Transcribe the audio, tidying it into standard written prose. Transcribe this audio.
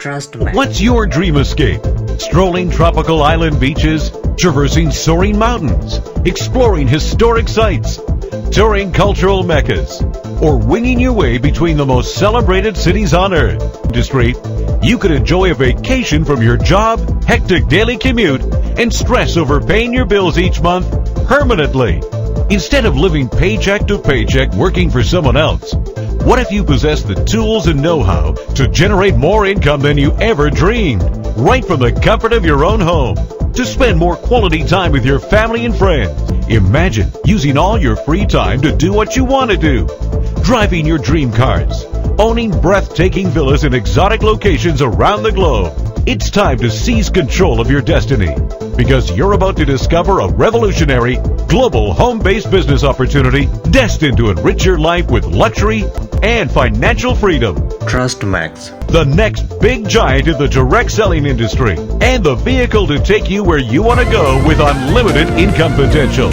TrustMax. What's your dream escape? Strolling tropical island beaches, traversing soaring mountains, exploring historic sites, touring cultural meccas, or winging your way between the most celebrated cities on earth. Industry, you could enjoy a vacation from your job, hectic daily commute, and stress over paying your bills each month permanently. Instead of living paycheck to paycheck working for someone else, what if you possess the tools and know-how to generate more income than you ever dreamed, right from the comfort of your own home, to spend more quality time with your family and friends? Imagine using all your free time to do what you want to do. Driving your dream cars, owning breathtaking villas in exotic locations around the globe. It's time to seize control of your destiny, because you're about to discover a revolutionary, global home-based business opportunity destined to enrich your life with luxury and financial freedom. TrustMax. The next big giant in the direct selling industry, and the vehicle to take you where you want to go with unlimited income potential.